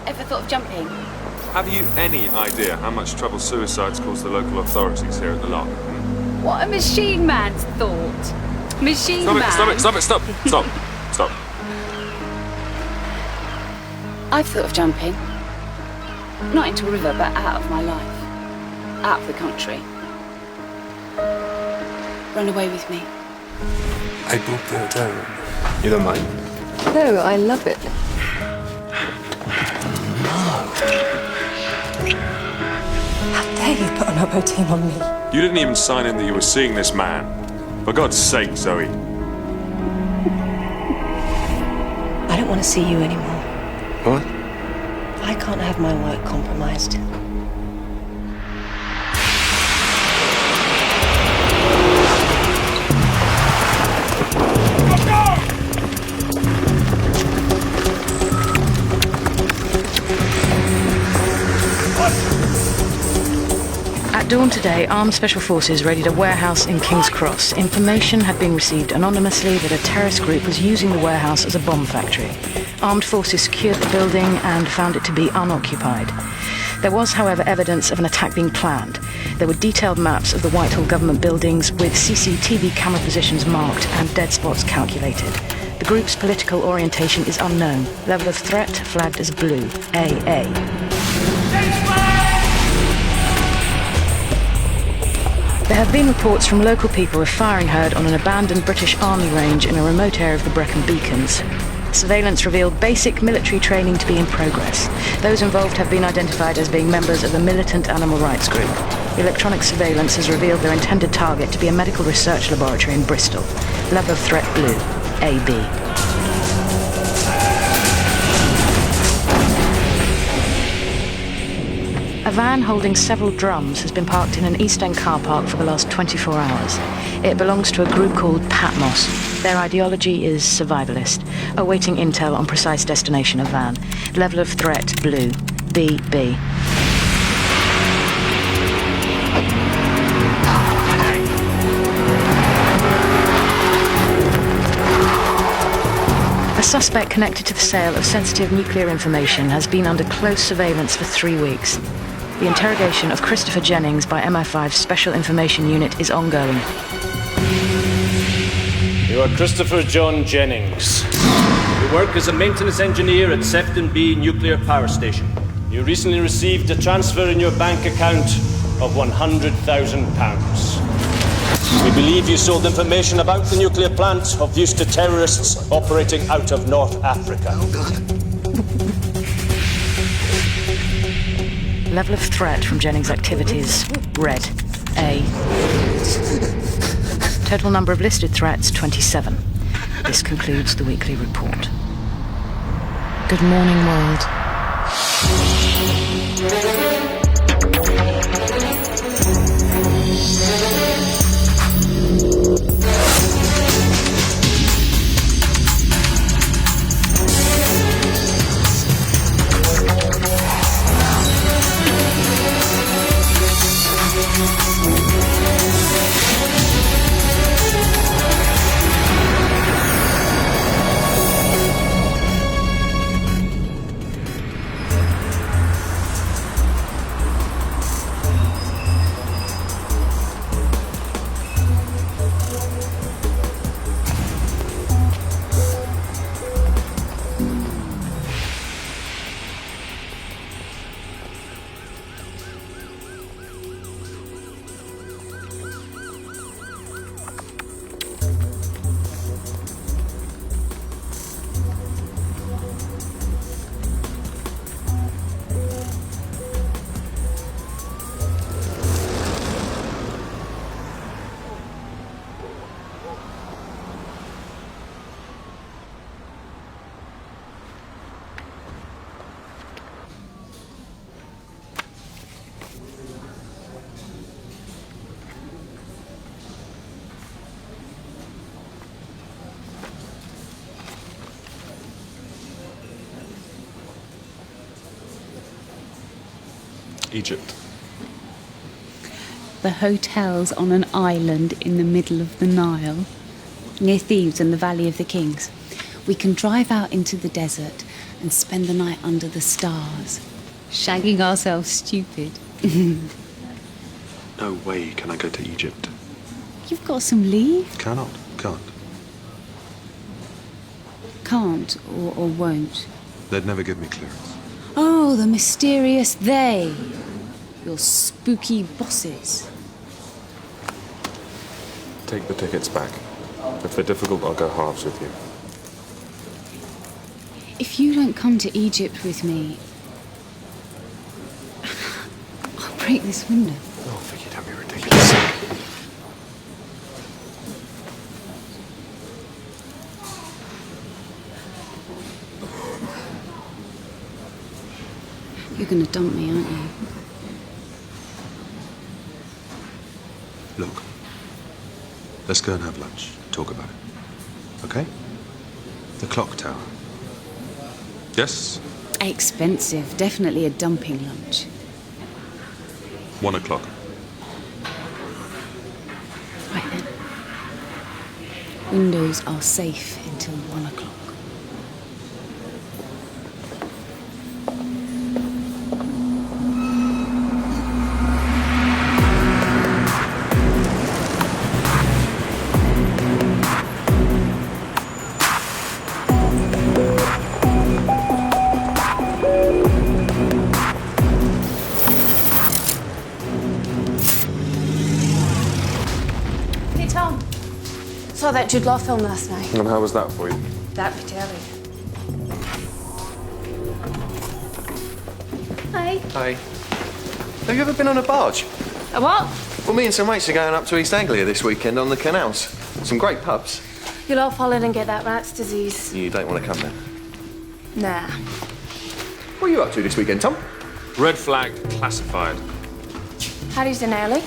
Ever thought of jumping? Have you any idea how much trouble suicides cause the local authorities here at the lock? What a machine man's thought. Machine man. Stop. I've thought of jumping. Not into a river, but out of my life. Out of the country. Run away with me. I booked the hotel room. You don't mind? No, I love it. How dare you put an oboe team on me? You didn't even sign in that you were seeing this man. For God's sake, Zoe. I don't want to see you anymore. What? I can't have my work compromised. At dawn today, armed special forces raided a warehouse in King's Cross. Information had been received anonymously that a terrorist group was using the warehouse as a bomb factory. Armed forces secured the building and found it to be unoccupied. There was, however, evidence of an attack being planned. There were detailed maps of the Whitehall government buildings with CCTV camera positions marked and dead spots calculated. The group's political orientation is unknown. Level of threat flagged as blue, AA. There have been reports from local people of firing heard on an abandoned British Army range in a remote area of the Brecon Beacons. Surveillance revealed basic military training to be in progress. Those involved have been identified as being members of a militant animal rights group. Electronic surveillance has revealed their intended target to be a medical research laboratory in Bristol. Level of threat blue, AB. A van holding several drums has been parked in an East End car park for the last 24 hours. It belongs to a group called Patmos. Their ideology is survivalist, awaiting intel on precise destination of van. Level of threat, blue, BB. A suspect connected to the sale of sensitive nuclear information has been under close surveillance for 3 weeks. The interrogation of Christopher Jennings by MI5's Special Information Unit is ongoing. You are Christopher John Jennings. You work as a maintenance engineer at Sefton B Nuclear Power Station. You recently received a transfer in your bank account of £100,000. We believe you sold information about the nuclear plant of use to terrorists operating out of North Africa. Oh, God. Level of threat from Jennings' activities, red, A. Total number of listed threats, 27. This concludes the weekly report. Good morning, world. Egypt. The hotel's on an island in the middle of the Nile, near Thebes and the Valley of the Kings. We can drive out into the desert and spend the night under the stars, Shagging ourselves stupid. No way can I go to Egypt. You've got some leave? Cannot. Can't. Can't or won't? They'd never give me clearance. Oh, the mysterious they. Your spooky bosses. Take the tickets back. If they're difficult, I'll go halves with you. If you don't come to Egypt with me, I'll break this window. Oh, Vicky, don't be ridiculous. You're gonna dump me, aren't you? Look, let's go and have lunch. Talk about it. Okay? The clock tower. Yes? Expensive. Definitely a dumping lunch. 1 o'clock. Right then. Windows are safe until 1 o'clock. Hey, Tom. Saw that Jude Law film last night. And how was that for you? That be telling. Hi. Hi. Have you ever been on a barge? A what? Well, me and some mates are going up to East Anglia this weekend on the canals. Some great pubs. You'll all fall in and get that rat's disease. You don't want to come then? Nah. What are you up to this weekend, Tom? Red flag classified. Harry's in early.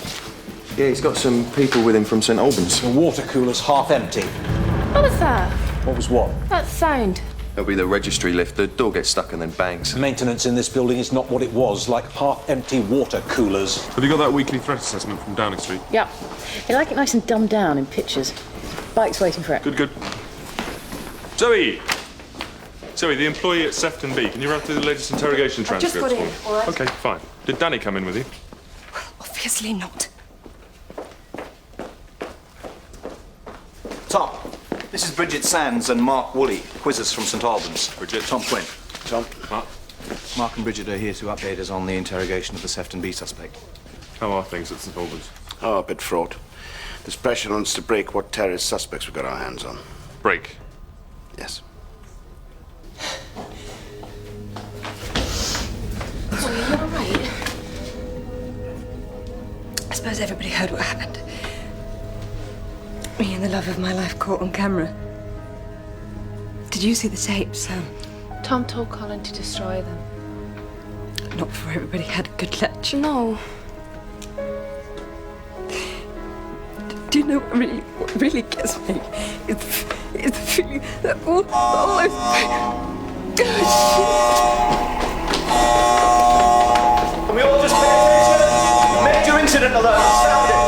Yeah, he's got some people with him from St Albans. The water cooler's half empty. What was that? What was what? That sound. It'll be the registry lift. The door gets stuck and then bangs. Maintenance in this building is not what it was, like half-empty water coolers. Have you got that weekly threat assessment from Downing Street? Yep. They like it nice and dumbed down in pictures. Bike's waiting for it. Good, good. Zoe! Zoe, the employee at Sefton B, can you run through the latest interrogation Just transcripts got in, for me? all right? Okay, fine. Did Danny come in with you? Obviously not. Tom, this is Bridget Sands and Mark Woolley, quizzers from St Albans. Bridget. Tom Quinn. Tom. Mark. Mark and Bridget are here to update us on the interrogation of the Sefton B suspect. How are things at St Albans? Oh, a bit fraught. There's pressure on us to break what terrorist suspects we've got our hands on. Break. Yes. So, are you all right? I suppose everybody heard what happened. Me and the love of my life caught on camera. Did you see the tapes? Tom told Colin to destroy them. Not before everybody had a good lecture. No. Do you know what really gets me? It's the feeling that all those... Can we all just pay attention? Major incident alert. Sound it.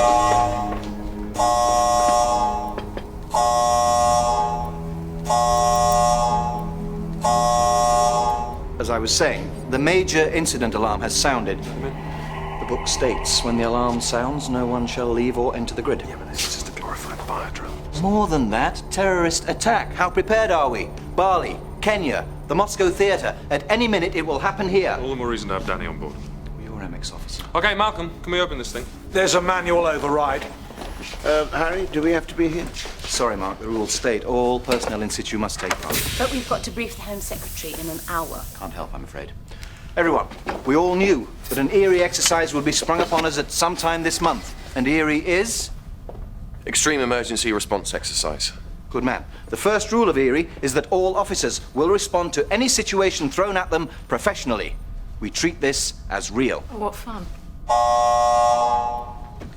As I was saying, the major incident alarm has sounded. The book states, when the alarm sounds, no one shall leave or enter the grid. Yeah, but this is just a glorified fire drill. More than that, terrorist attack. How prepared are we? Bali, Kenya, the Moscow Theatre. At any minute, it will happen here. All the more reason to have Danny on board. You're MX officer. Okay, Malcolm, can we open this thing? There's a manual override. Harry, do we have to be here? Sorry, Mark, the rules state all personnel in situ must take part. But we've got to brief the Home Secretary in an hour. Can't help, I'm afraid. Everyone, we all knew that an Erie exercise would be sprung upon us at some time this month. And Erie is? Extreme emergency response exercise. Good man. The first rule of Erie is that all officers will respond to any situation thrown at them professionally. We treat this as real. What fun.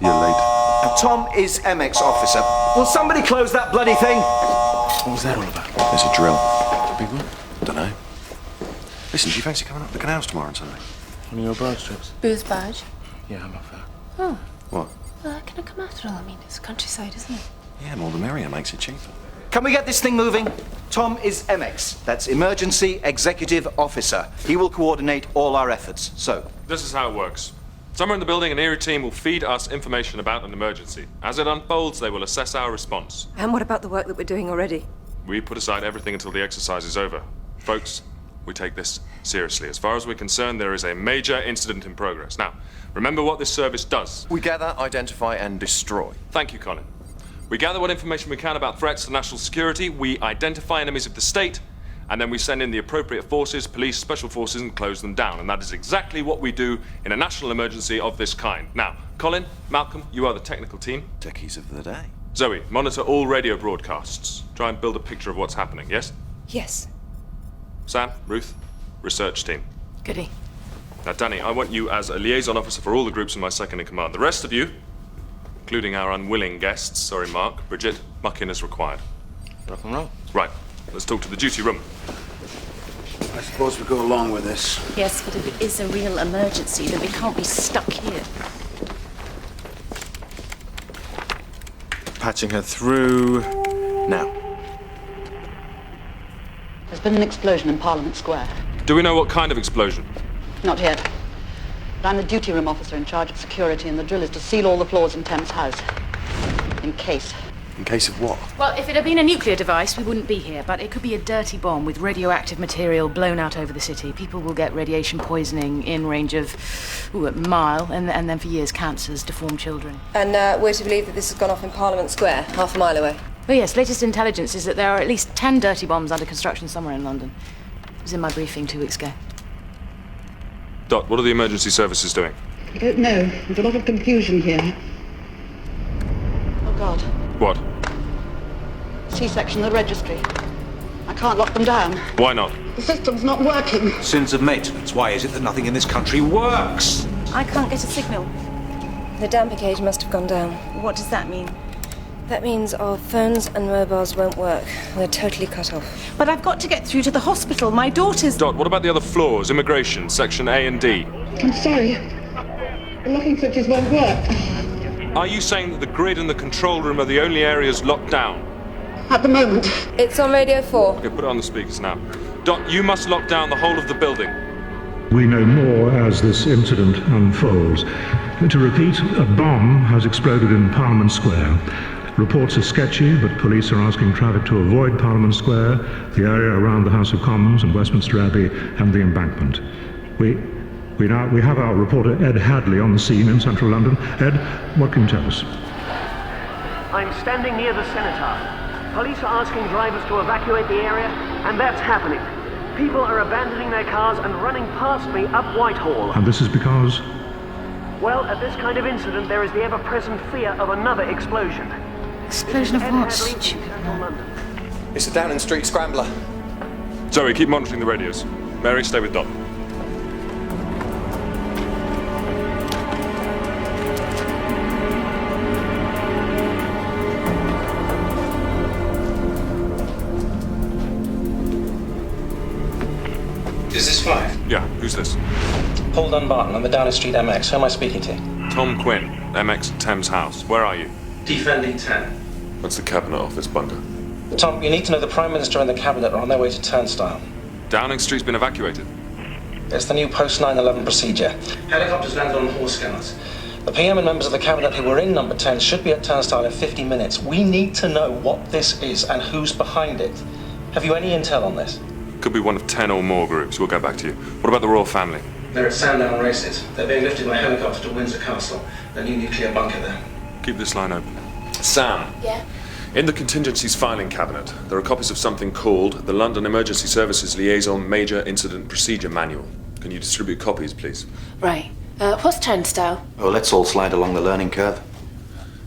You're late. And Tom is MX officer. Will somebody close that bloody thing? What was that all about? There's a drill. Big one? Dunno. Listen, do you fancy coming up the canals tomorrow and Sunday? On your barge trips? Booze badge. Yeah, I'm up for that. Oh. What? Well, can I come after all? I mean, it's countryside, isn't it? Yeah, more the merrier, makes it cheaper. Can we get this thing moving? Tom is MX. That's Emergency Executive Officer. He will coordinate all our efforts. So, This is how it works. Somewhere in the building, an Erie team will feed us information about an emergency. As it unfolds, they will assess our response. And what about the work that we're doing already? We put aside everything until the exercise is over. Folks, we take this seriously. As far as we're concerned, there is a major incident in progress. Now, remember what this service does. We gather, identify, and destroy. Thank you, Colin. We gather what information we can about threats to national security, we identify enemies of the state, and then we send in the appropriate forces, police, special forces, and close them down. And that is exactly what we do in a national emergency of this kind. Now, Colin, Malcolm, you are the technical team. Techies of the day. Zoe, monitor all radio broadcasts. Try and build a picture of what's happening, yes? Yes. Sam, Ruth, research team. Goody. Now, Danny, I want you as a liaison officer for all the groups in my second in command. The rest of you, including our unwilling guests, sorry, Mark, Bridget, muck in as required. Rock and roll. Right, let's talk to the duty room. I suppose we go along with this. Yes, but if it is a real emergency, then we can't be stuck here. Patching her through now. There's been an explosion in Parliament Square. Do we know what kind of explosion? Not yet. But I'm the duty room officer in charge of security, and the drill is to seal all the floors in Thames House. In case. In case of what? Well, if it had been a nuclear device, we wouldn't be here, but it could be a dirty bomb with radioactive material blown out over the city. People will get radiation poisoning in range of a mile, and then for years, cancers, deformed children. And we're to believe that this has gone off in Parliament Square, half a mile away. Oh yes, latest intelligence is that there are at least 10 dirty bombs under construction somewhere in London. It was in my briefing 2 weeks ago. Dot, what are the emergency services doing? I don't know. There's a lot of confusion here. Oh, God. What? C-section of the registry. I can't lock them down. Why not? The system's not working. Sins of maintenance. Why is it that nothing in this country works? I can't get a signal. The damper cage must have gone down. What does that mean? That means our phones and mobiles won't work. We're totally cut off. But I've got to get through to the hospital. My daughter's... Dot, what about the other floors? Immigration, section A and D. I'm sorry. The locking switches won't work. Are you saying that the grid and the control room are the only areas locked down? At the moment. It's on Radio 4. Okay, put it on the speakers now. Dot, you must lock down the whole of the building. We know more as this incident unfolds. To repeat, a bomb has exploded in Parliament Square. Reports are sketchy, but police are asking traffic to avoid Parliament Square, the area around the House of Commons and Westminster Abbey, and the Embankment. We have our reporter Ed Hadley on the scene in central London. Ed, what can you tell us? I'm standing near the Cenotaph. Police are asking drivers to evacuate the area, and that's happening. People are abandoning their cars and running past me up Whitehall. And this is because? Well, at this kind of incident, there is the ever-present fear of another explosion. Explosion of what? Stupid. It's a Downing Street scrambler. Zoe, keep monitoring the radios. Mary, stay with Dot. Is this Five? Yeah, who's this? Paul Dunbarton, I'm the Downing Street MX. Who am I speaking to? Tom Quinn, MX Thames House. Where are you? Defending 10. What's the Cabinet Office bunker? Tom, you need to know the Prime Minister and the Cabinet are on their way to Turnstile. Downing Street's been evacuated. It's the new post-9/11 procedure. Helicopters landed on horse scanners. The PM and members of the Cabinet who were in number 10 should be at Turnstile in 50 minutes. We need to know what this is and who's behind it. Have you any intel on this? Could be one of 10 or more groups. We'll get back to you. What about the royal family? They're at Sandown Races. They're being lifted by helicopter to Windsor Castle, the new nuclear bunker there. Keep this line open. Sam. Yeah? In the contingencies filing cabinet, there are copies of something called the London Emergency Services Liaison Major Incident Procedure Manual. Can you distribute copies, please? Right. What's Turnstile? Oh, let's all slide along the learning curve.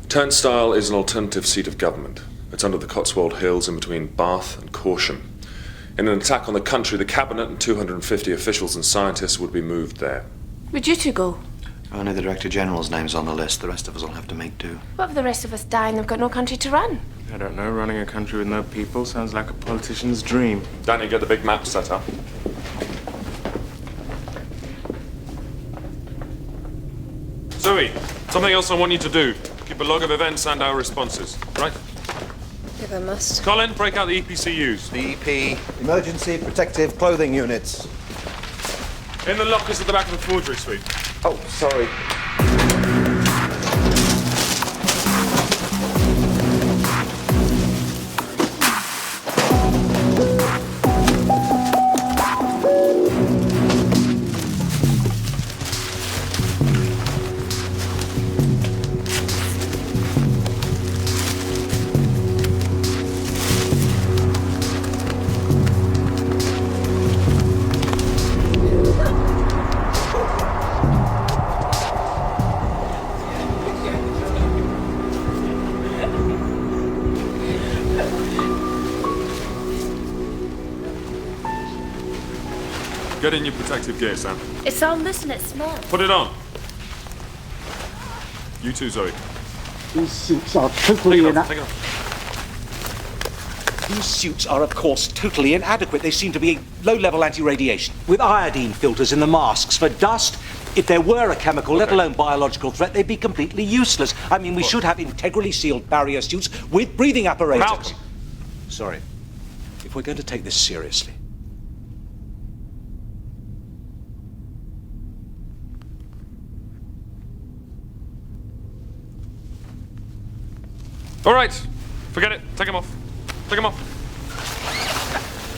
Turnstile is an alternative seat of government. It's under the Cotswold Hills in between Bath and Corsham. In an attack on the country, the cabinet and 250 officials and scientists would be moved there. Would you two go? Only the Director General's name's on the list. The rest of us will have to make do. What if the rest of us die and they've got no country to run? I don't know. Running a country with no people sounds like a politician's dream. Danny, get the big map set up. Zoe, something else I want you to do. Keep a log of events and our responses, right? if I must. Colin, break out the EPCUs. The EP. Emergency Protective Clothing Units. In the lockers at the back of the forgery suite. Oh, sorry. Get in your protective gear, Sam. It's on, listen, it's small. Put it on. You too, Zoe. These suits are totally Take it off. These suits are, of course, totally inadequate. They seem to be low-level anti-radiation, with iodine filters in the masks for dust. If there were a chemical, let alone biological threat, they'd be completely useless. I mean, we should have integrally sealed barrier suits with breathing apparatus. Malcolm. Sorry. If we're going to take this seriously. All right. Forget it. Take him off. Take him off.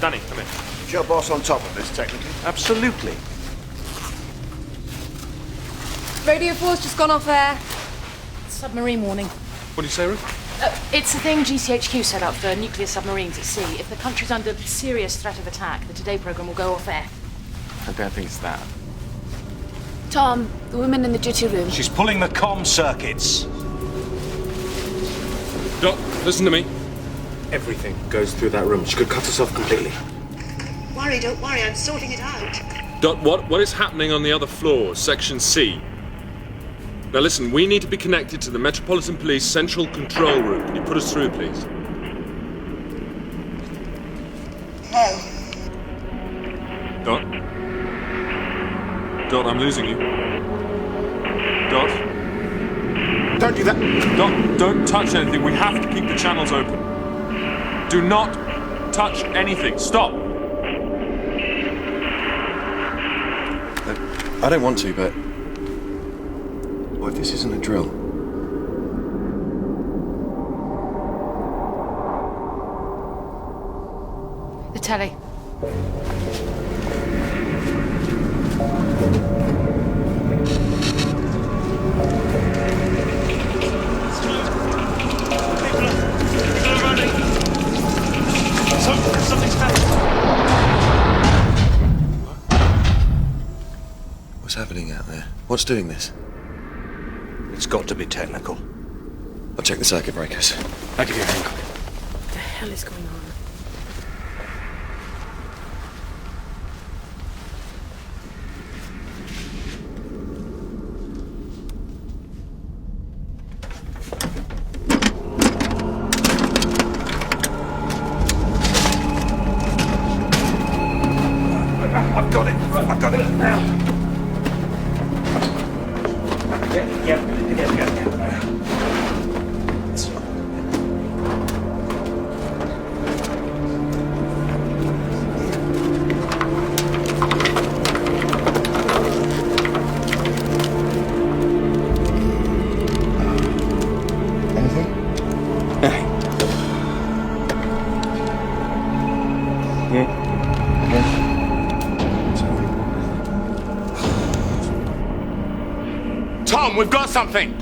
Danny, come in. Is your boss on top of this, technically? Absolutely. Radio 4's just gone off air. Submarine warning. What do you say, Ruth? It's a thing GCHQ set up for nuclear submarines at sea. If the country's under serious threat of attack, the Today programme will go off air. I don't think it's that. Tom, the woman in the duty room. She's pulling the comm circuits. Doc, listen to me. Everything goes through that room. She could cut herself completely. Don't worry, I'm sorting it out. Doc, what is happening on the other floor, Section C? Now listen, we need to be connected to the Metropolitan Police Central Control Room. Can you put us through, please? No. Dot? Dot, I'm losing you. Dot? Don't do that. Dot, don't touch anything. We have to keep the channels open. Do not touch anything. Stop. I don't want to, but... What if this isn't a drill? The telly. Something's happened. What's happening out there? What's doing this? It's got to be technical. I'll check the circuit breakers. I'll give you a hand. What the hell is going on? I've got it. I've got it now. Yeah. Tom, we've got something!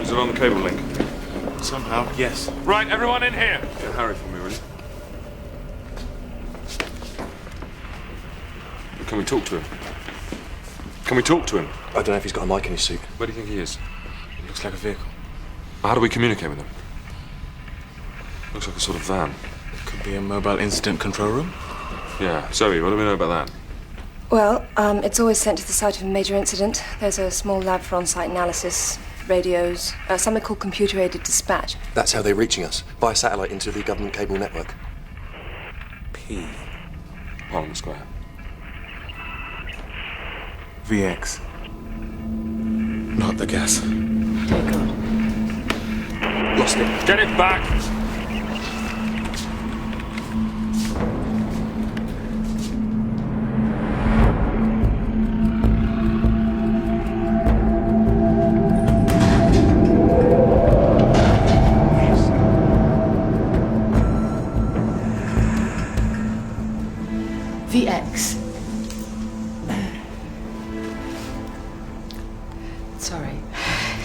Is it on the cable link? Somehow, yes. Right, everyone in here. Get Harry for me, will you? Can we talk to him? Can we talk to him? I don't know if he's got a mic in his suit. Where do you think he is? It looks like a vehicle. How do we communicate with him? Looks like a sort of van. Could be a mobile incident control room. Yeah. Zoe, what do we know about that? Well, it's always sent to the site of a major incident. There's a small lab for on-site analysis, radios, something called computer-aided dispatch. That's how they're reaching us, by satellite into the government cable network. P. Parliament Square. VX. Not the gas. Lost it. Get it back! Sorry.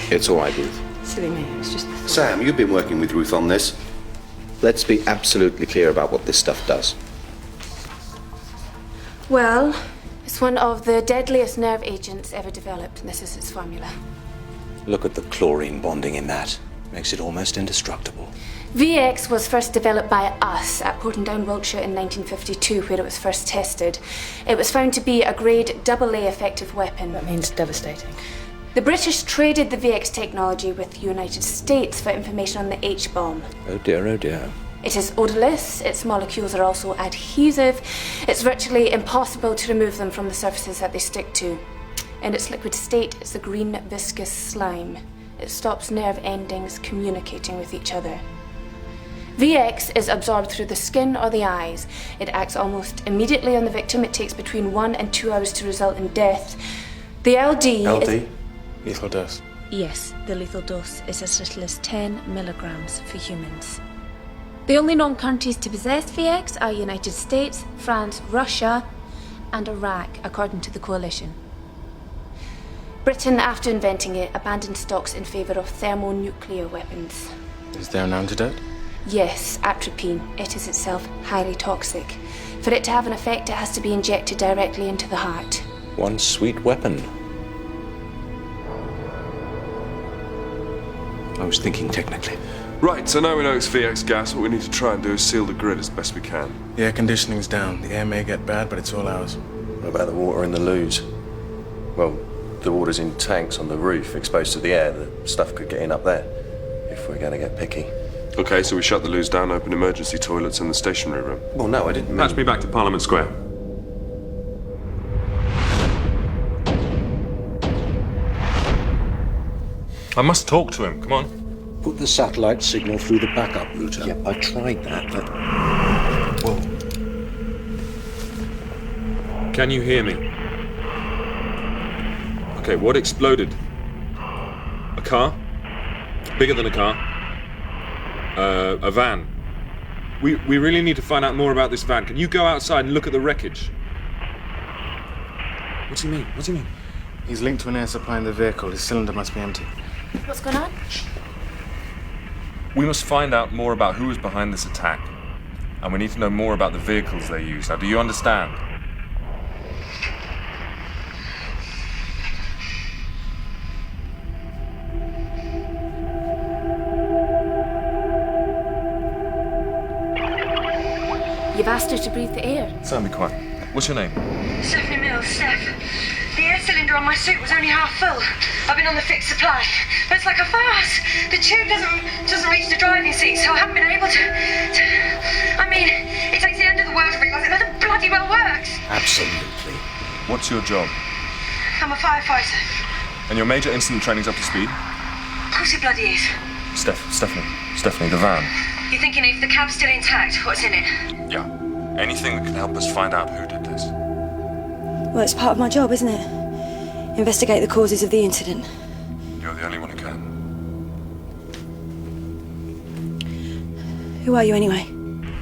It's all right, Ruth. Silly me. It's just... Sam, you've been working with Ruth on this. Let's be absolutely clear about what this stuff does. Well, it's one of the deadliest nerve agents ever developed, and this is its formula. Look at the chlorine bonding in that. Makes it almost indestructible. VX was first developed by us at Portendown, Wiltshire in 1952, where it was first tested. It was found to be a grade AA effective weapon. That means devastating. The British traded the VX technology with the United States for information on the H-bomb. Oh dear, oh dear. It is odorless, its molecules are also adhesive. It's virtually impossible to remove them from the surfaces that they stick to. In its liquid state, it's a green viscous slime. It stops nerve endings communicating with each other. VX is absorbed through the skin or the eyes. It acts almost immediately on the victim. It takes between 1 and 2 hours to result in death. The LD Lethal dose. Yes, the lethal dose is as little as 10 milligrams for humans. The only known countries to possess VX are United States, France, Russia, and Iraq, according to the coalition. Britain, after inventing it, abandoned stocks in favour of thermonuclear weapons. Is there an antidote? Yes, atropine. It is itself highly toxic. For it to have an effect, it has to be injected directly into the heart. One sweet weapon. I was thinking technically. Right, so now we know it's VX gas. What we need to try and do is seal the grid as best we can. The air conditioning's down. The air may get bad, but it's all ours. What about the water in the loos? Well, the water's in tanks on the roof, exposed to the air. The stuff could get in up there, if we're going to get picky. Okay, so we shut the loos down, open emergency toilets in the stationery room. Well, no, I didn't mean... Patch me back to Parliament Square. I must talk to him, come on. Put the satellite signal through the backup router. Yeah, I tried that, but... Well... Can you hear me? Okay, what exploded? A car? Bigger than a car? A van? We really need to find out more about this van. Can you go outside and look at the wreckage? What's he mean? What's he mean? He's linked to an air supply in the vehicle. His cylinder must be empty. What's going on? We must find out more about who was behind this attack. And we need to know more about the vehicles they used. Now, do you understand? You've asked her to breathe the air. Sam, be quiet. What's your name? Stephanie Mills, Steph. The air cylinder on my suit was only half full. I've been on the fixed supply. But it's like a farce. The tube doesn't reach the driving seat, so I haven't been able to... I mean, it takes the end of the world to realise it, but it bloody well works. Absolutely. What's your job? I'm a firefighter. And your major incident training's up to speed? Of course it bloody is. Stephanie, the van. You're thinking if the cab's still intact, what's in it? Yeah. Anything that can help us find out who did this. Well, it's part of my job, isn't it? Investigate the causes of the incident. You're the only one who can. Who are you, anyway?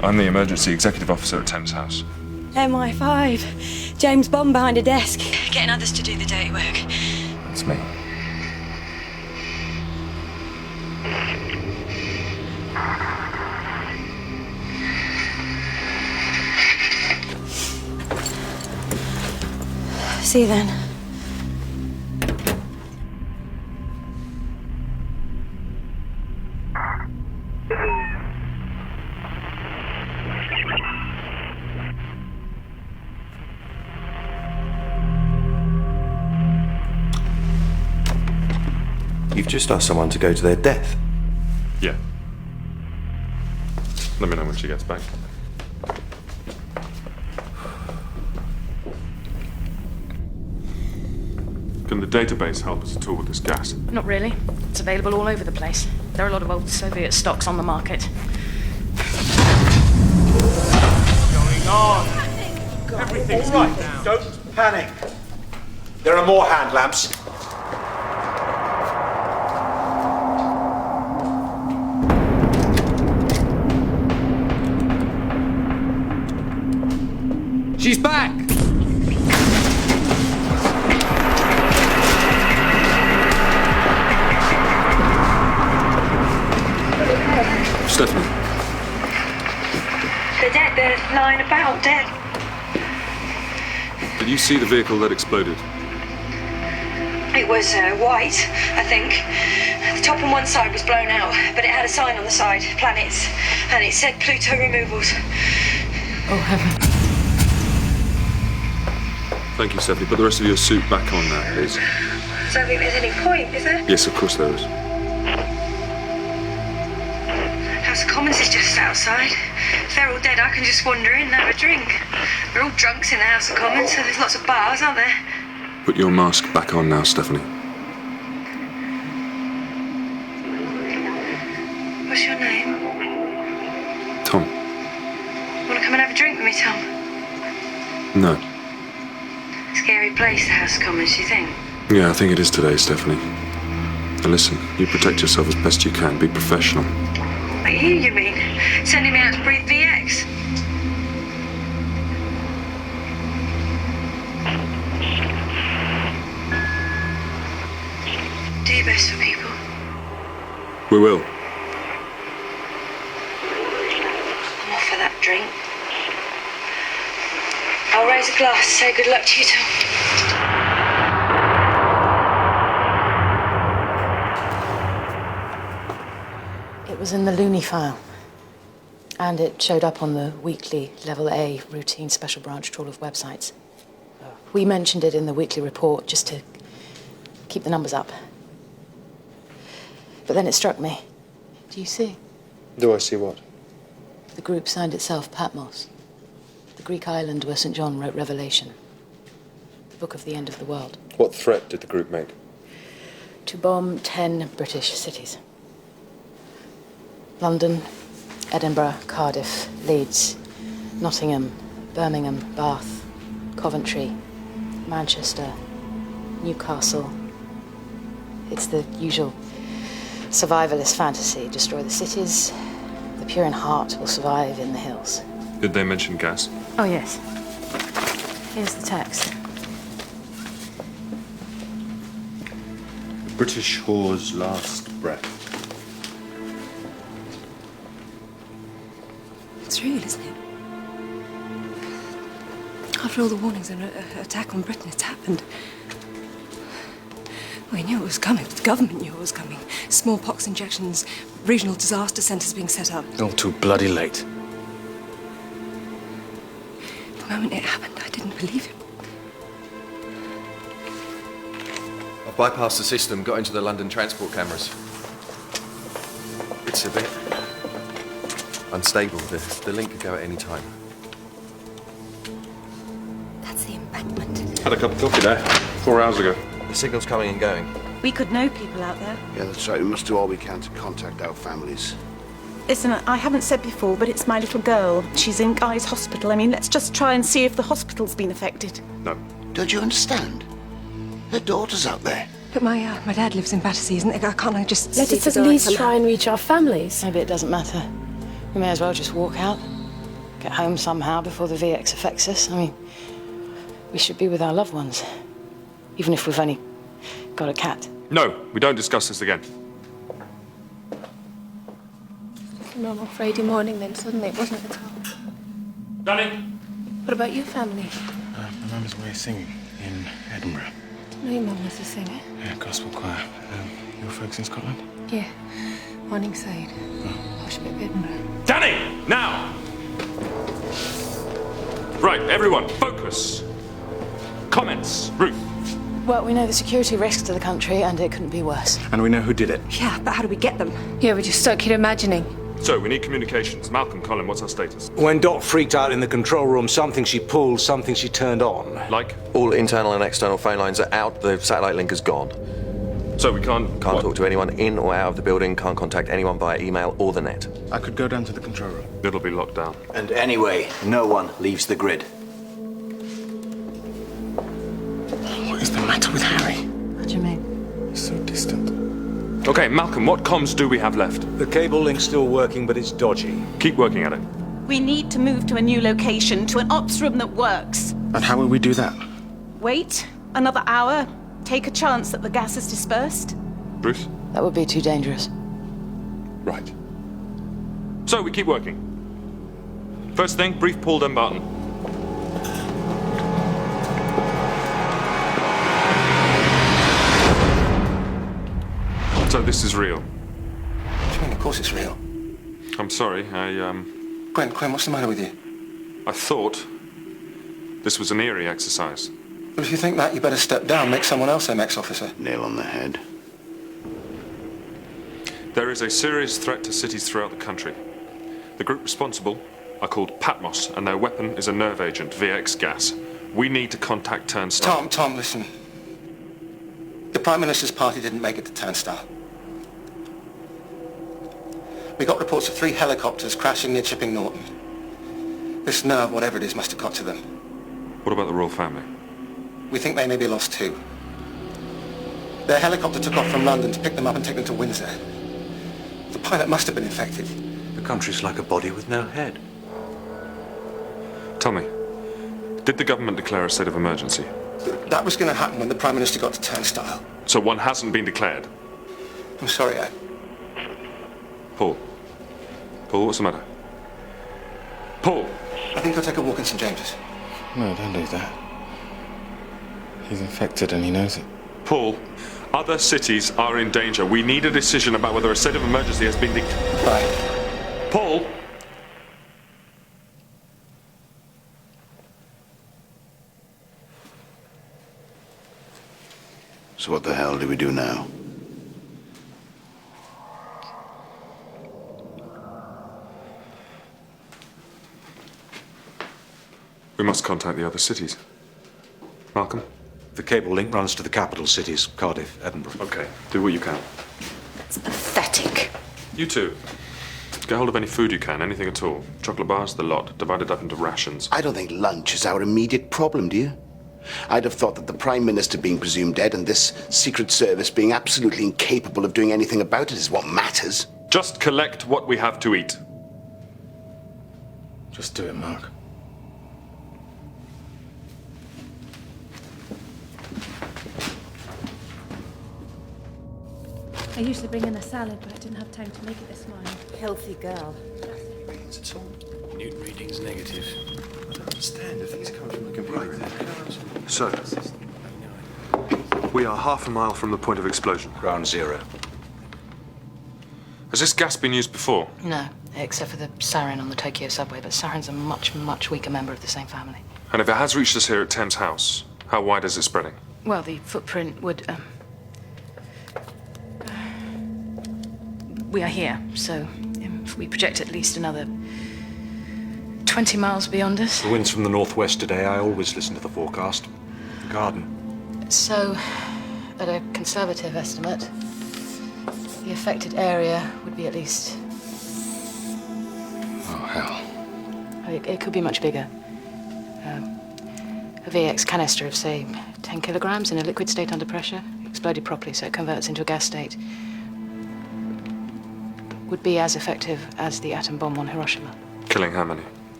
I'm the emergency executive officer at Thames House. MI5. James Bond behind a desk, getting others to do the dirty work. That's me. See you then. You've just asked someone to go to their death. Yeah. Let me know when she gets back. Can the database help us at all with this gas? Not really. It's available all over the place. There are a lot of old Soviet stocks on the market. What's going on? Everything's right. Don't panic. There are more hand lamps. She's back! lying about, dead. Did you see the vehicle that exploded? It was white, I think. The top on one side was blown out, but it had a sign on the side, planets, and it said Pluto removals. Oh, heaven. Thank you, Stephanie. Put the rest of your suit back on now, please. So I think there's any point, is there? Yes, of course there is. House of Commons is just outside. If they're all dead, I can just wander in and have a drink. We're all drunks in the House of Commons, so there's lots of bars, aren't there? Put your mask back on now, Stephanie. What's your name? Tom. Want to come and have a drink with me, Tom? No. Scary place, the House of Commons, do you think? Yeah, I think it is today, Stephanie. Now listen, you protect yourself as best you can. Be professional. Like you mean? Sending me out to breathe VX? Do your best for people. We will. I'm off for that drink. I'll raise a glass, say good luck to you, Tom. It was in the Looney file. And it showed up on the weekly Level A routine special branch trawl of websites. We mentioned it in the weekly report just to keep the numbers up. But then it struck me. Do you see? Do I see what? The group signed itself Patmos. The Greek island where St. John wrote Revelation. The book of the end of the world. What threat did the group make? To bomb 10 British cities. London, Edinburgh, Cardiff, Leeds, Nottingham, Birmingham, Bath, Coventry, Manchester, Newcastle. It's the usual survivalist fantasy. Destroy the cities, the pure in heart will survive in the hills. Did they mention gas? Oh, yes. Here's the text. British whore's last breath. It's real, isn't it? After all the warnings of an attack on Britain, it's happened. We knew it was coming. The government knew it was coming. Smallpox injections, regional disaster centres being set up. All too bloody late. The moment it happened, I didn't believe it. I've bypassed the system, got into the London transport cameras. It's a bit unstable. The link could go at any time. That's the embankment. Had a cup of coffee there 4 hours ago. The signal's coming and going. We could know people out there. Yeah, that's right. We must do all we can to contact our families. Listen, I haven't said before, but it's my little girl. She's in Guy's hospital. I mean, let's just try and see if the hospital's been affected. No. Don't you understand? Her daughter's out there. But my dad lives in Battersea, isn't it? Can't I just Let us at least try and reach our families. Maybe it doesn't matter. We may as well just walk out. Get home somehow before the VX affects us. I mean, we should be with our loved ones. Even if we've only got a cat. No, we don't discuss this again. A normal Friday morning then, suddenly it wasn't at all. Danny? What about your family? My mum is away singing in Edinburgh. Didn't know your mum was a singer. Yeah, gospel choir. Your folks in Scotland? Yeah, Morningside. Posh bit of Edinburgh. Danny! Now! Right, everyone, focus. Comments. Ruth. Well, we know the security risks to the country, and it couldn't be worse. And we know who did it. Yeah, but how do we get them? Yeah, we're just stuck here imagining. So, we need communications. Malcolm, Colin, what's our status? When Dot freaked out in the control room, something she pulled, something she turned on. Like? All internal and external phone lines are out. The satellite link is gone. So we can't... Can't talk to anyone in or out of the building. Can't contact anyone via email or the net. I could go down to the control room. It'll be locked down. And anyway, no one leaves the grid. What is the matter with Harry? What do you mean? He's so distant. Okay, Malcolm, what comms do we have left? The cable link's still working, but it's dodgy. Keep working at it. We need to move to a new location, to an ops room that works. And how will we do that? Wait another hour, take a chance that the gas is dispersed. Bruce? That would be too dangerous. Right. So we keep working. First thing, brief Paul Dumbarton. So this is real? What do you mean, of course it's real? I'm sorry, Gwen, what's the matter with you? I thought this was an eerie exercise. Well, if you think that, you better step down, make someone else MX officer. Nail on the head. There is a serious threat to cities throughout the country. The group responsible are called Patmos, and their weapon is a nerve agent, VX gas. We need to contact Turnstile. Tom, listen. The Prime Minister's party didn't make it to Turnstile. We got reports of 3 helicopters crashing near Chipping Norton. This nerve, whatever it is, must have got to them. What about the royal family? We think they may be lost too. Their helicopter took off from London to pick them up and take them to Windsor. The pilot must have been infected. The country's like a body with no head. Tell me, did the government declare a state of emergency? That was going to happen when the Prime Minister got to Turnstile. So one hasn't been declared? I'm sorry, Paul, what's the matter? Paul! I think I'll take a walk in St. James's. No, don't do that. He's infected and he knows it. Paul, other cities are in danger. We need a decision about whether a state of emergency has been declared. Right. Paul! So what the hell do we do now? We must contact the other cities. Malcolm? The cable link runs to the capital cities, Cardiff, Edinburgh. Okay, do what you can. That's pathetic. You too. Get hold of any food you can, anything at all. Chocolate bars, the lot, divided up into rations. I don't think lunch is our immediate problem, do you? I'd have thought that the Prime Minister being presumed dead and this Secret Service being absolutely incapable of doing anything about it is what matters. Just collect what we have to eat. Just do it, Mark. I usually bring in a salad, but I didn't have time to make it this morning. Healthy girl. Readings at all? Newton readings negative. I don't understand. I think it's coming from looking right there. So, we are half a mile from the point of explosion. Ground zero. Has this gas been used before? No, except for the sarin on the Tokyo subway, but sarin's a much, much weaker member of the same family. And if it has reached us here at Thames House, how wide is it spreading? Well, the footprint would, we are here, so if we project at least another 20 miles beyond us. The wind's from the northwest today. I always listen to the forecast. The garden. So, at a conservative estimate, the affected area would be at least... Oh, hell. It could be much bigger. A VX canister of, say, 10 kilograms in a liquid state under pressure, exploded properly so it converts into a gas state, would be as effective as the atom bomb on Hiroshima. Killing how many?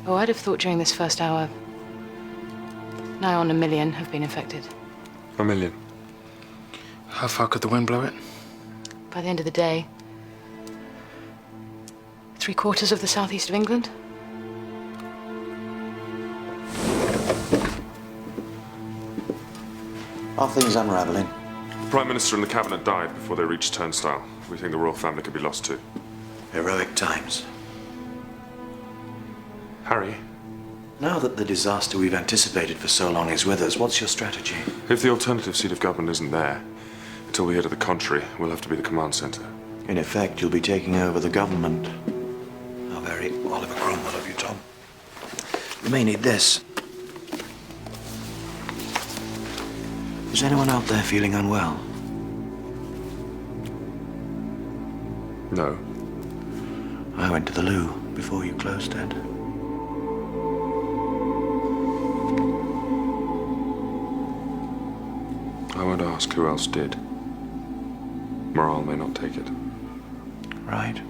Oh, I'd have thought during this first hour, nigh on 1 million have been infected. 1 million? How far could the wind blow it? By the end of the day, 3/4 of the southeast of England. Are things unravelling? The Prime Minister and the Cabinet died before they reached Turnstile. We think the royal family could be lost too. Heroic times. Harry? Now that the disaster we've anticipated for so long is with us, what's your strategy? If the alternative seat of government isn't there, until we hear to the contrary, we'll have to be the command centre. In effect, you'll be taking over the government. How very Oliver Cromwell of you, Tom. You may need this. Is anyone out there feeling unwell? No. I went to the loo before you closed it. I won't ask who else did. Morale may not take it. Right.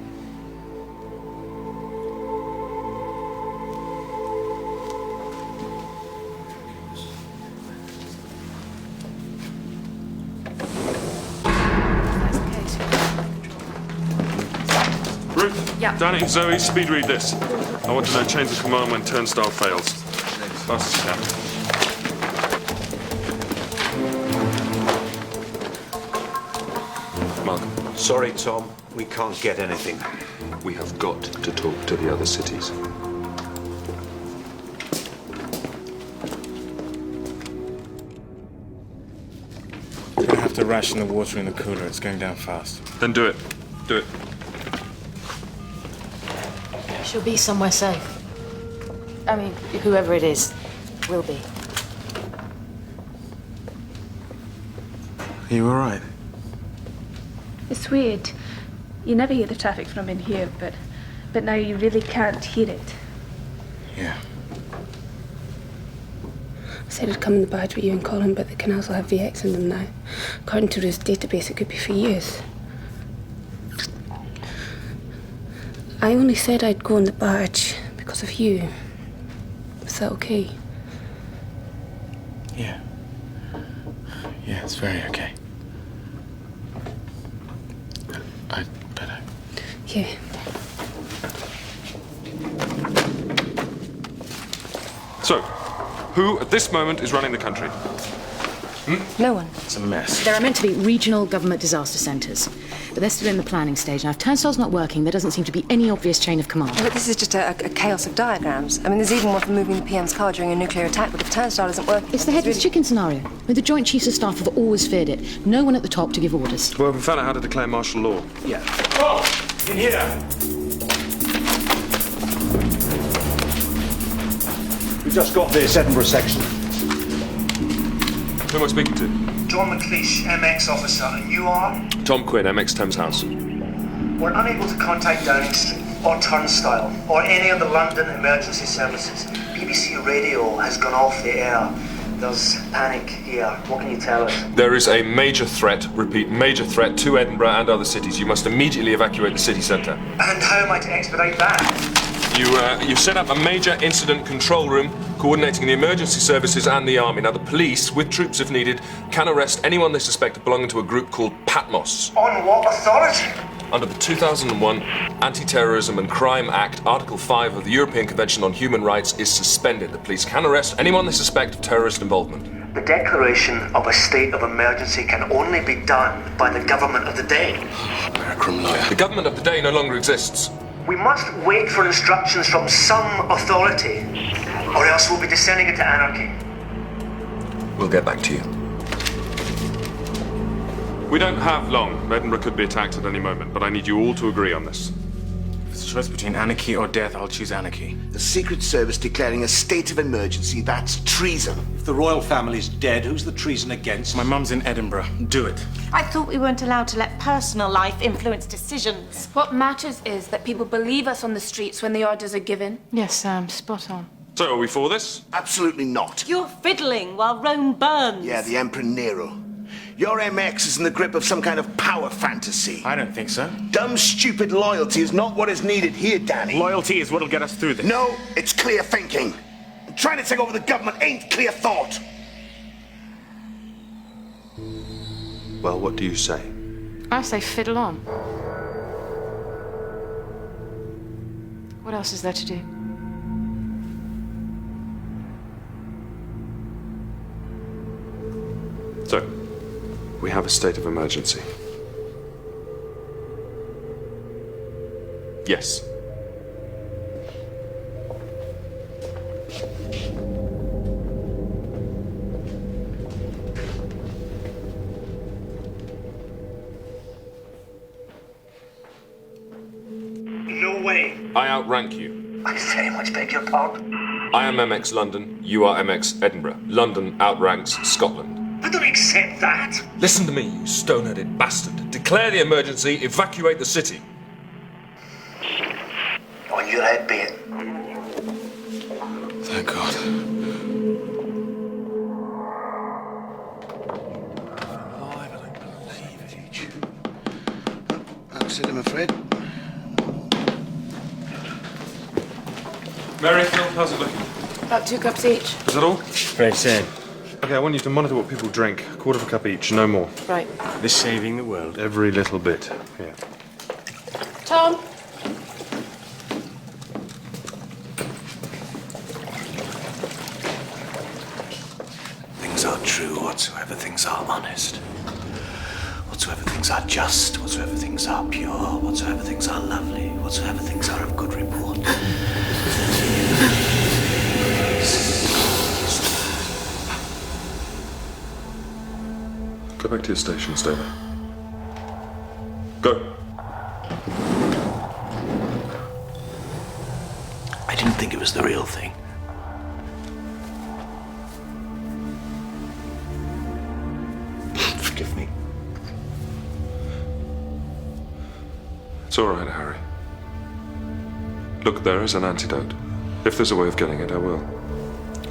Ruth? Yeah. Danny, Zoe, speed read this. I want to know chains of command when turnstile fails. Fast as you can. Malcolm. Sorry, Tom. We can't get anything. We have got to talk to the other cities. We're gonna have to ration the water in the cooler. It's going down fast. Then do it. Do it. She'll be somewhere safe. I mean, whoever it is, will be. Are you all right? It's weird. You never hear the traffic from in here, but now you really can't hear it. Yeah. I said I'd come in the barge with you and Colin, but the canals will have VX in them now. According to Ruth's database, it could be for years. I only said I'd go on the barge because of you. Is that okay? Yeah. Yeah, it's very okay. I'd better. Yeah. So, who at this moment is running the country? No one. It's a mess. There are meant to be regional government disaster centres, but they're still in the planning stage. Now, if turnstile's not working, there doesn't seem to be any obvious chain of command. But this is just a chaos of diagrams. I mean, there's even one for moving the PM's car during a nuclear attack, but if turnstile isn't working... It's the headless chicken scenario. The Joint Chiefs of Staff have always feared it. No one at the top to give orders. Well, we found out how to declare martial law. Yeah. Oh! In here! We've just got this Edinburgh section. Who am I speaking to? John McLeish, MX officer, and you are? Tom Quinn, MX Thames House. We're unable to contact Downing Street or Turnstile or any of the London emergency services. BBC radio has gone off the air. There's panic here. What can you tell us? There is a major threat, repeat, major threat to Edinburgh and other cities. You must immediately evacuate the city centre. And how am I to expedite that? You set up a major incident control room coordinating the emergency services and the army. Now, the police, with troops if needed, can arrest anyone they suspect of belonging to a group called Patmos. On what authority? Under the 2001 Anti-Terrorism and Crime Act, Article 5 of the European Convention on Human Rights is suspended. The police can arrest anyone they suspect of terrorist involvement. The declaration of a state of emergency can only be done by the government of the day. Markham lawyer. The government of the day no longer exists. We must wait for instructions from some authority, or else we'll be descending into anarchy. We'll get back to you. We don't have long. Edinburgh could be attacked at any moment, but I need you all to agree on this. If it's a choice between anarchy or death, I'll choose anarchy. The Secret Service declaring a state of emergency, that's treason. If the royal family's dead, who's the treason against? My mum's in Edinburgh. Do it. I thought we weren't allowed to let personal life influence decisions. What matters is that people believe us on the streets when the orders are given. Yes, Sam, spot on. So, are we for this? Absolutely not. You're fiddling while Rome burns. Yeah, the Emperor Nero. Your MX is in the grip of some kind of power fantasy. I don't think so. Dumb, stupid loyalty is not what is needed here, Danny. Loyalty is what'll get us through this. No, it's clear thinking. Trying to take over the government ain't clear thought. Well, what do you say? I say fiddle on. What else is there to do? So, we have a state of emergency. Yes. No way. I outrank you. I very much beg your pardon. I am MX London, you are MX Edinburgh. London outranks Scotland. I don't accept that. Listen to me, you stone-headed bastard. Declare the emergency, evacuate the city. On your head be it. Thank God. That's it, I'm afraid. Mary, Phil, how's it looking? About 2 cups each. Is that all? Very sad. Okay, I want you to monitor what people drink. A quarter of a cup each, no more. Right. This saving the world. Every little bit, yeah. Tom? Whatsoever things are honest, whatsoever things are just, whatsoever things are pure, whatsoever things are lovely, whatsoever things are of good report. Go back to your station, stay there. Go. I didn't think it was the real thing. Forgive me. It's all right, Harry. Look, there is an antidote. If there's a way of getting it, I will.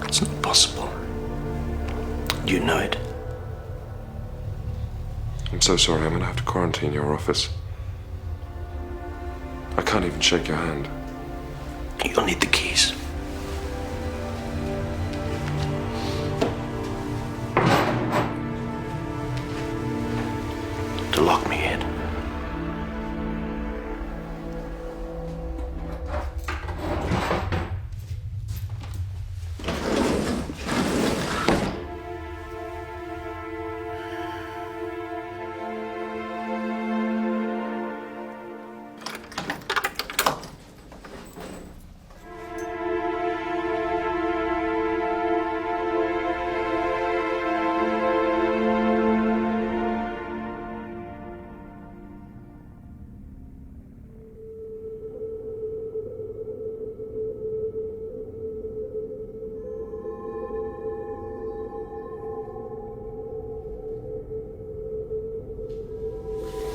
It's not possible. You know it. I'm so sorry. I'm going to have to quarantine your office. I can't even shake your hand. You'll need the keys. To lock me in.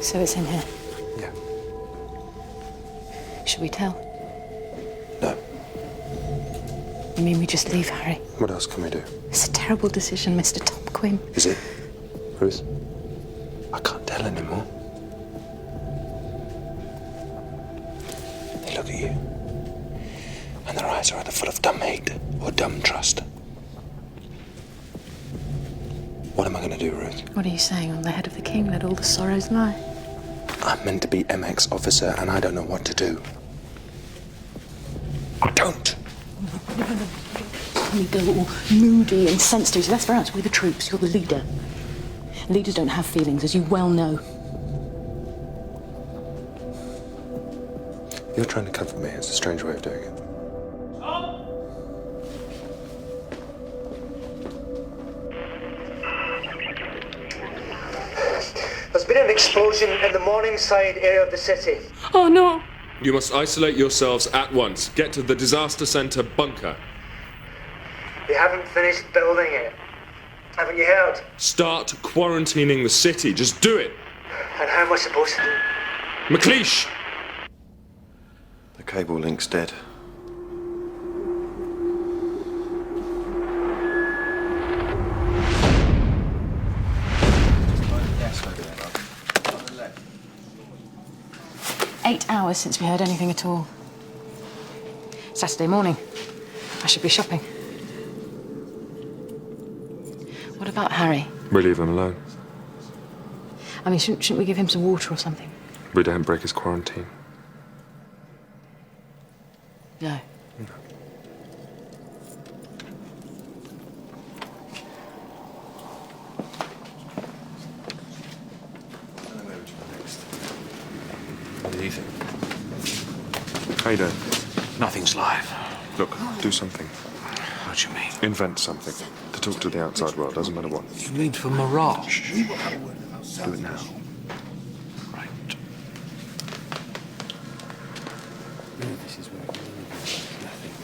So it's in here? Yeah. Should we tell? No. You mean we just leave, Harry? What else can we do? It's a terrible decision, Mr. Tom Quinn. Is it? Ruth? I can't tell anymore. They look at you, and their eyes are either full of dumb hate or dumb trust. What am I going to do, Ruth? What are you saying? On the head of the king, let all the sorrows lie? I'm meant to be MX officer, and I don't know what to do. I don't. We go all moody and sensitive. So that's for us. We're the troops. You're the leader. Leaders don't have feelings, as you well know. You're trying to comfort me. It's a strange way of doing it. There's been an explosion in the Morningside area of the city. Oh, no. You must isolate yourselves at once. Get to the disaster center bunker. They haven't finished building it. Haven't you heard? Start quarantining the city. Just do it. And how am I supposed to do it? McLeish! The cable link's dead. Eight hours since we heard anything at all. Saturday morning. I should be shopping. What about Harry? We leave him alone. I mean, shouldn't we give him some water or something? We don't break his quarantine. No. What do you think? How you doing? Nothing's live. Look, do something. What do you mean? Invent something. To talk to the outside world, doesn't matter what. You mean for Mirage? Do it now. Right. This is where nothing.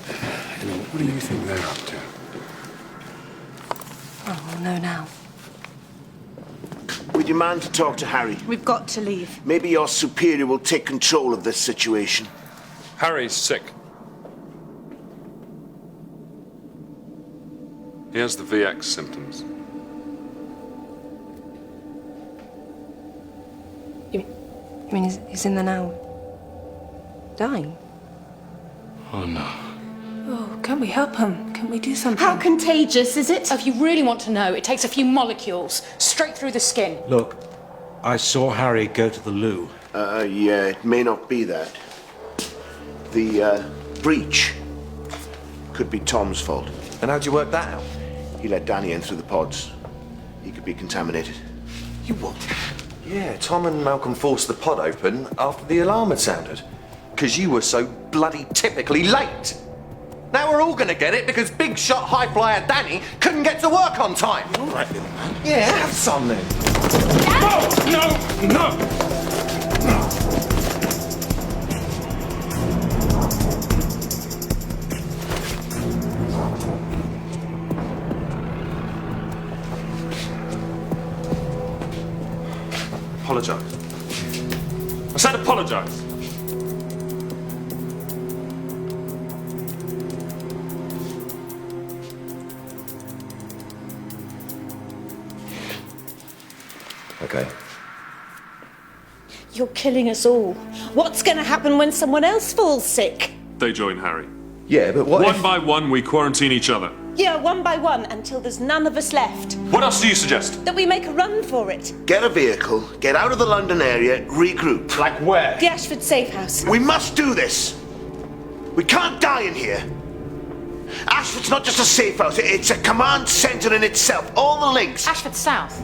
What do you think they're up to? Oh, we'll know now. We demand to talk to Harry. We've got to leave. Maybe your superior will take control of this situation. Harry's sick. He has the VX symptoms. You mean he's in there now? Dying? Oh, no. Oh, can we help him? Can we do something? How contagious is it? If you really want to know, it takes a few molecules straight through the skin. Look, I saw Harry go to the loo. Yeah, it may not be that. The, breach could be Tom's fault. And how'd you work that out? He let Danny in through the pods. could be contaminated. You what? Yeah, Tom and Malcolm forced the pod open after the alarm had sounded. Because you were so bloody typically late. Now we're all gonna get it because big shot high flyer Danny couldn't get to work on time. All right, little man. Yeah, have some then. No! Apologise. I said apologise. Okay. You're killing us all. What's going to happen when someone else falls sick? They join Harry. Yeah, but what One by one, we quarantine each other. Yeah, one by one, until there's none of us left. What else do you suggest? That we make a run for it. Get a vehicle, get out of the London area, regroup. Like where? The Ashford safe house. We must do this. We can't die in here. Ashford's not just a safe house, it's a command centre in itself. All the links. Ashford South.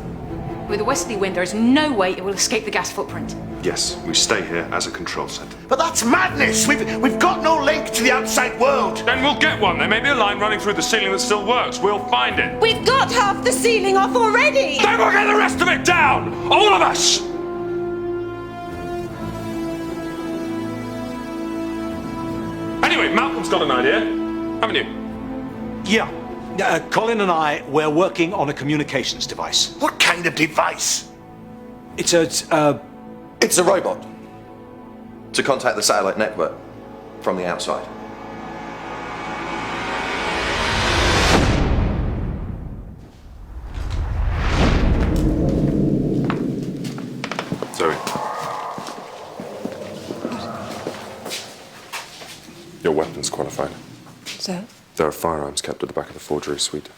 With a westerly wind, there is no way it will escape the gas footprint. Yes, we stay here as a control centre. But that's madness! We've got no link to the outside world! Then we'll get one. There may be a line running through the ceiling that still works. We'll find it. We've got half the ceiling off already! Then we'll get the rest of it down! All of us! Anyway, Malcolm's got an idea, haven't you? Yeah. Colin and I, we're working on a communications device. What kind of device? It's a robot. To contact the satellite network from the outside. Zoe. Your weapon's qualified. So? There are firearms kept at the back of the forgery suite.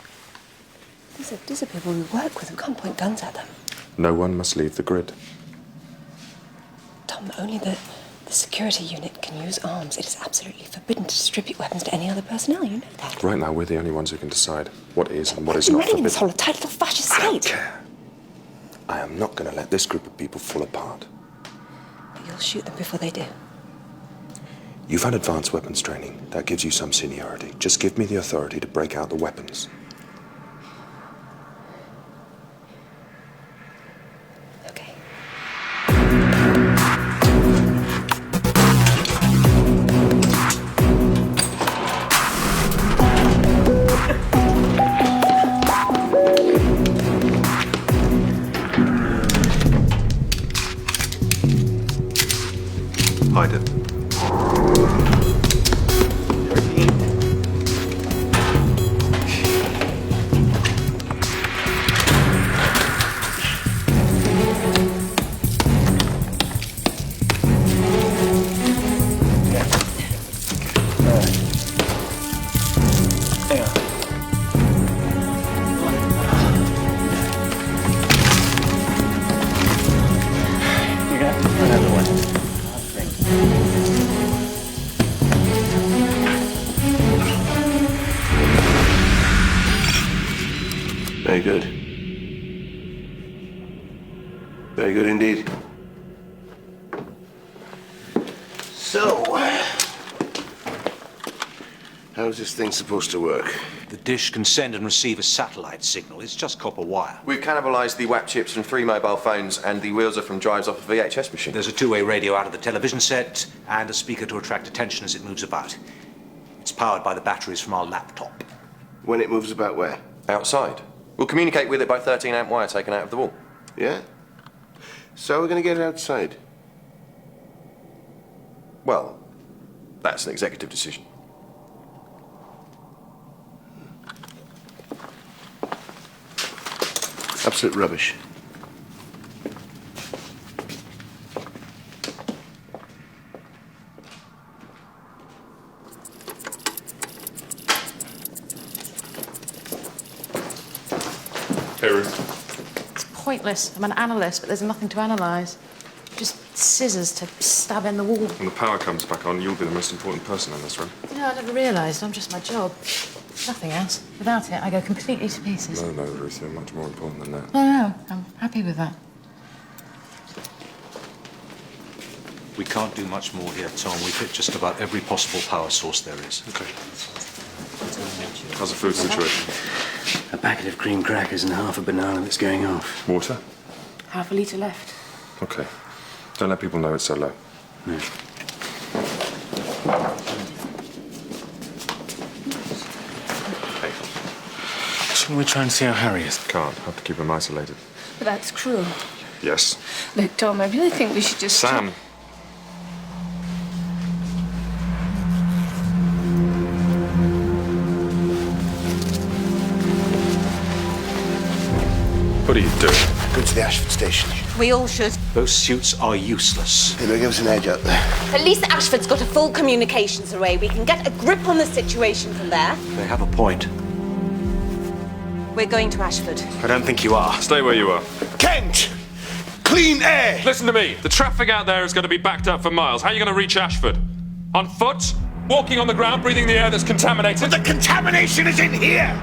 These are people we work with. We can't point guns at them. No one must leave the grid. Tom, only the security unit can use arms. It is absolutely forbidden to distribute weapons to any other personnel. You know that. Right now, we're the only ones who can decide what is and what is We're not running in forbidden. this whole tight little fascist state. I don't care. I am not going to let this group of people fall apart. But you'll shoot them before they do. You've had advanced weapons training. That gives you some seniority. Just give me the authority to break out the weapons. Okay. Hide it. Very good. Very good indeed. So, how's this thing supposed to work? The dish can send and receive a satellite signal. It's just copper wire. We've cannibalised the WAP chips from 3 mobile phones, and the wheels are from drives off a VHS machine. There's a two-way radio out of the television set and a speaker to attract attention as it moves about. It's powered by the batteries from our laptop. When it moves about where? Outside. We'll communicate with it by 13-amp wire taken out of the wall. Yeah? So we're going to get it outside? Well, that's an executive decision. Absolute rubbish. Hey, Ruth. It's pointless. I'm an analyst, but there's nothing to analyse. Just scissors to stab in the wall. When the power comes back on, you'll be the most important person in this room. You know, I never realised. I'm just my job. Nothing else. Without it, I go completely to pieces. No, Ruth, you're much more important than that. No, I'm happy with that. We can't do much more here, Tom. We've hit just about every possible power source there is. Okay. How's the food situation? A packet of cream crackers and half a banana that's going off. Water? Half a litre left. Okay. Don't let people know it's so low. No. Shouldn't we try and see how Harry is? Can't. Have to keep him isolated. But that's cruel. Yes. Look, Tom, I really think we should just... Sam. What are you doing? Go to the Ashford station. We all should. Those suits are useless. It'll give us an edge out there. At least Ashford's got a full communications array. We can get a grip on the situation from there. They have a point. We're going to Ashford. I don't think you are. Stay where you are. Kent! Clean air! Listen to me. The traffic out there is going to be backed up for miles. How are you going to reach Ashford? On foot? Walking on the ground, breathing the air that's contaminated? But the contamination is in here!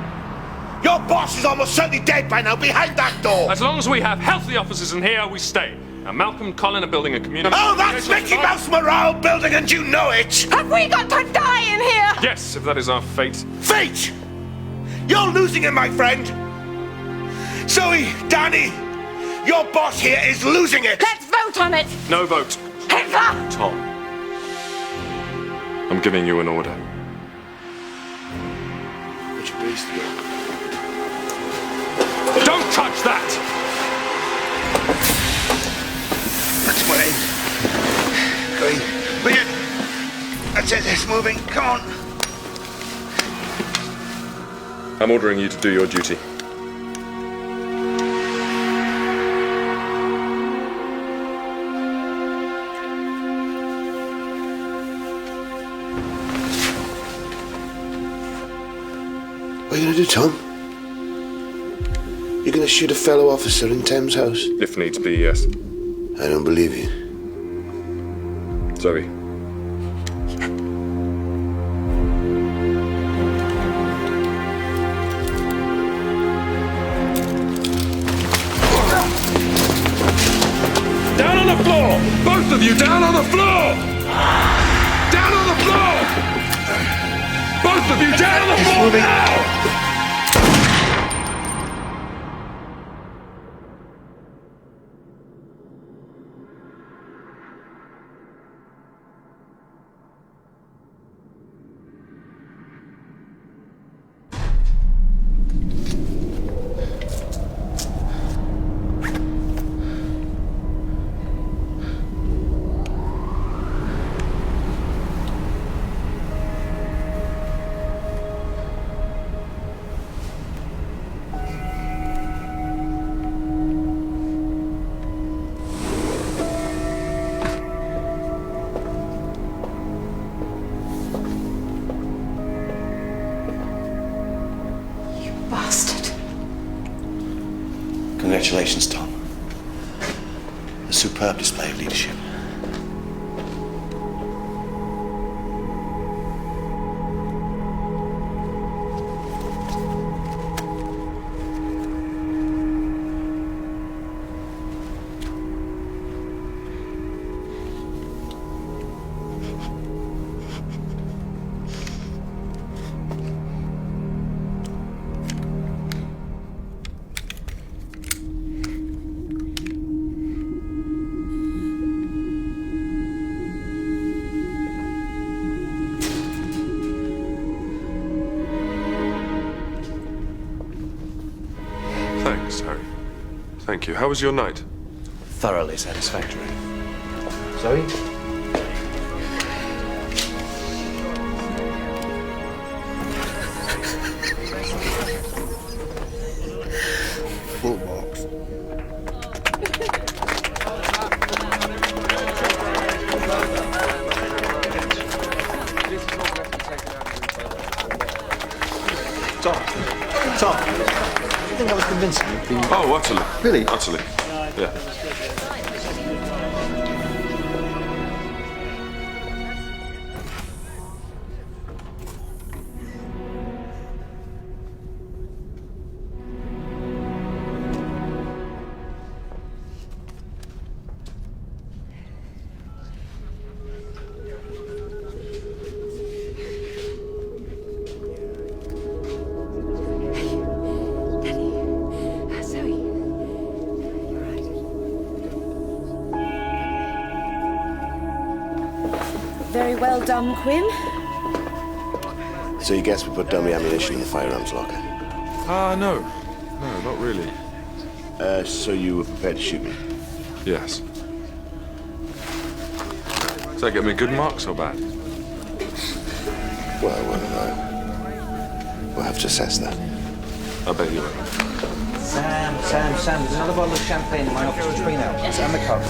Your boss is almost certainly dead by now, behind that door! As long as we have healthy officers in here, we stay. Now, Malcolm and Colin are building a community... Oh, that's Mickey Mouse morale building, and you know it! Have we got to die in here? Yes, if that is our fate. Fate! You're losing it, my friend! Zoe, Danny, your boss here is losing it! Let's vote on it! No vote. Hitler! Tom, I'm giving you an order. Would you please do it? Don't touch that! That's my aim. Going. Brilliant. That's it, it's moving. Come on. I'm ordering you to do your duty. What are you going to do, Tom? You're going to shoot a fellow officer in Thames House? If needs be, yes. I don't believe you. Zoe. Down on the floor! Both of you down on the floor! Down on the floor! Both of you down on the floor now! Congratulations, Tom. A superb display of leadership. Thanks, Harry. Thank you. How was your night? Thoroughly satisfactory. Zoe? Full box. Tom, I think I was convincing you. Oh, utterly. Really? Utterly. Yeah. Very well done, Quinn. So you guess we put dummy ammunition in the firearms locker? No. No, not really. So you were prepared to shoot me? Yes. Does that get me good marks or bad? Well, we'll have to assess that. I bet you will. Sam, there's another bottle of champagne in my office between hours. And the cup.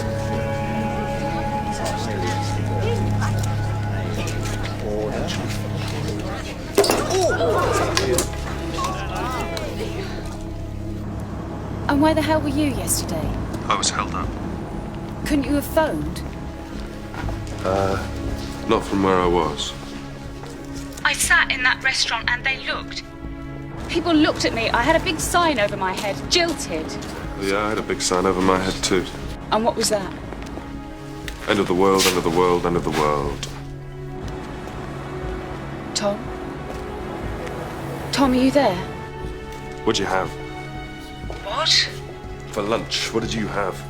And where the hell were you yesterday? I was held up. Couldn't you have phoned? Not from where I was. I sat in that restaurant and they looked. People looked at me. I had a big sign over my head, jilted. Yeah, I had a big sign over my head too. And what was that? End of the world, end of the world, end of the world. Tom? Tom, are you there? What'd you have? What? For lunch, what did you have?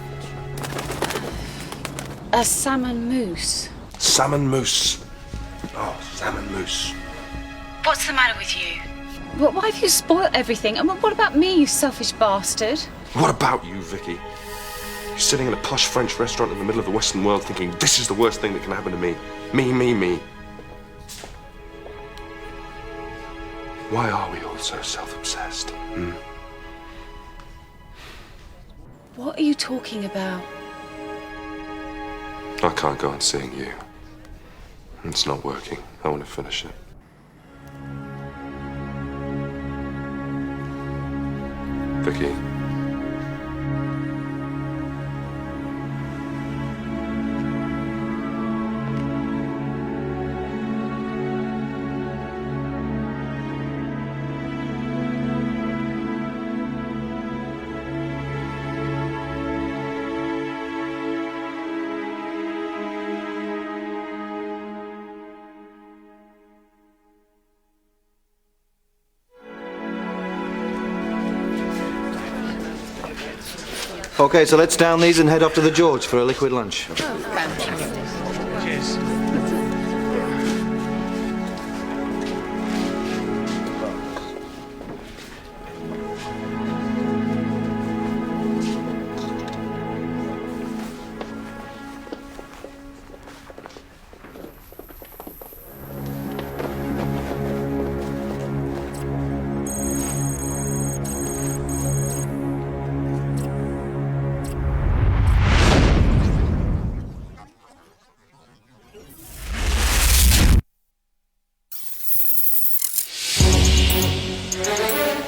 A salmon mousse. Salmon mousse. Oh, salmon mousse. What's the matter with you? Well, why have you spoilt everything? And what about me, you selfish bastard? What about you, Vicky? You're sitting in a posh French restaurant in the middle of the Western world thinking, this is the worst thing that can happen to me. Me. Why are we all so self-obsessed? What are you talking about? I can't go on seeing you. It's not working. I want to finish it. Vicky. Okay, so let's down these and head off to the George for a liquid lunch. Cheers.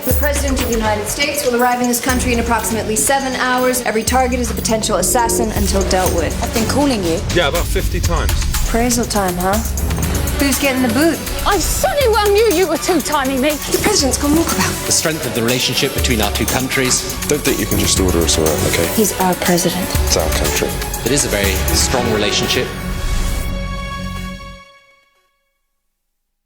The President of the United States will arrive in this country in approximately 7 hours. Every target is a potential assassin until dealt with. I've been calling you. Yeah, about 50 times. Appraisal time, huh? Who's getting the boot? I sunny well knew you were two-timing me. The President's gone walkabout. The strength of the relationship between our two countries. Don't think you can just order us around, okay? He's our president. It's our country. It is a very strong relationship.